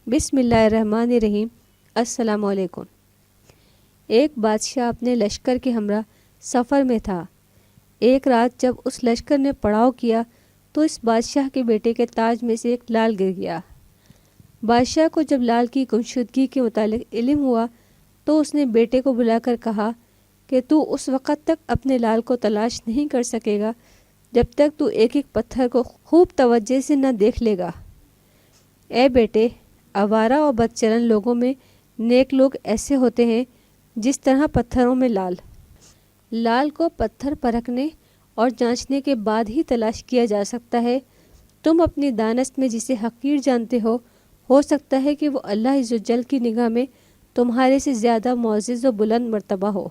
بسم اللہ الرحمن الرحیم۔ السلام علیکم۔ ایک بادشاہ اپنے لشکر کے ہمراہ سفر میں تھا۔ ایک رات جب اس لشکر نے پڑاؤ کیا تو اس بادشاہ کے بیٹے کے تاج میں سے ایک لال گر گیا۔ بادشاہ کو جب لال کی گمشدگی کے متعلق علم ہوا تو اس نے بیٹے کو بلا کر کہا کہ تو اس وقت تک اپنے لال کو تلاش نہیں کر سکے گا جب تک تو ایک ایک پتھر کو خوب توجہ سے نہ دیکھ لے گا۔ اے بیٹے، آوارہ اور بدچلن لوگوں میں نیک لوگ ایسے ہوتے ہیں جس طرح پتھروں میں لال کو پتھر پرکھنے اور جانچنے کے بعد ہی تلاش کیا جا سکتا ہے۔ تم اپنی دانست میں جسے حقیر جانتے ہو سکتا ہے کہ وہ اللہ عز و جل کی نگاہ میں تمہارے سے زیادہ معزز و بلند مرتبہ ہو۔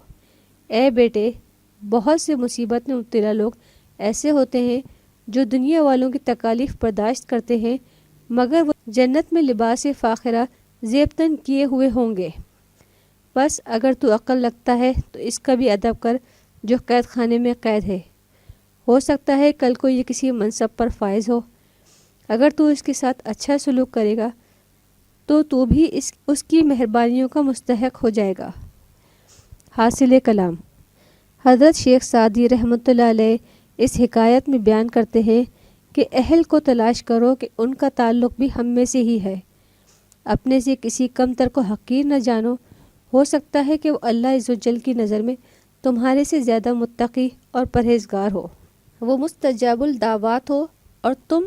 اے بیٹے، بہت سے مصیبت میں مبتلا لوگ ایسے ہوتے ہیں جو دنیا والوں کی تکالیف برداشت کرتے ہیں مگر وہ جنت میں لباس فاخرہ زیب تن کیے ہوئے ہوں گے۔ بس اگر تو عقل رکھتا ہے تو اس کا بھی ادب کر جو قید خانے میں قید ہے۔ ہو سکتا ہے کل کو یہ کسی منصب پر فائز ہو۔ اگر تو اس کے ساتھ اچھا سلوک کرے گا تو بھی اس کی مہربانیوں کا مستحق ہو جائے گا۔ حاصل کلام۔ حضرت شیخ سعدی رحمۃ اللہ علیہ اس حکایت میں بیان کرتے ہیں کہ اہل کو تلاش کرو کہ ان کا تعلق بھی ہم میں سے ہی ہے۔ اپنے سے کسی کمتر کو حقیر نہ جانو، ہو سکتا ہے کہ وہ اللہ عز و جل کی نظر میں تمہارے سے زیادہ متقی اور پرہیزگار ہو، وہ مستجاب الدعوات ہو اور تم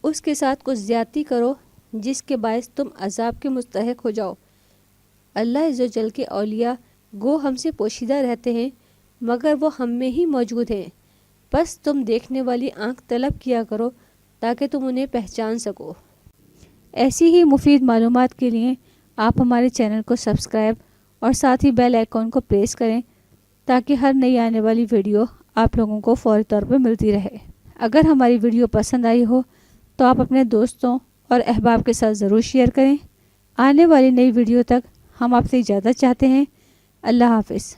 اس کے ساتھ کچھ زیادتی کرو جس کے باعث تم عذاب کے مستحق ہو جاؤ۔ اللہ عز و جل کے اولیاء گو ہم سے پوشیدہ رہتے ہیں مگر وہ ہم میں ہی موجود ہیں، بس تم دیکھنے والی آنکھ طلب کیا کرو تاکہ تم انہیں پہچان سکو۔ ایسی ہی مفید معلومات کے لیے آپ ہمارے چینل کو سبسکرائب اور ساتھ ہی بیل آئیکن کو پریس کریں تاکہ ہر نئی آنے والی ویڈیو آپ لوگوں کو فوری طور پر ملتی رہے۔ اگر ہماری ویڈیو پسند آئی ہو تو آپ اپنے دوستوں اور احباب کے ساتھ ضرور شیئر کریں۔ آنے والی نئی ویڈیو تک ہم آپ سے اجازت چاہتے ہیں۔ اللہ حافظ۔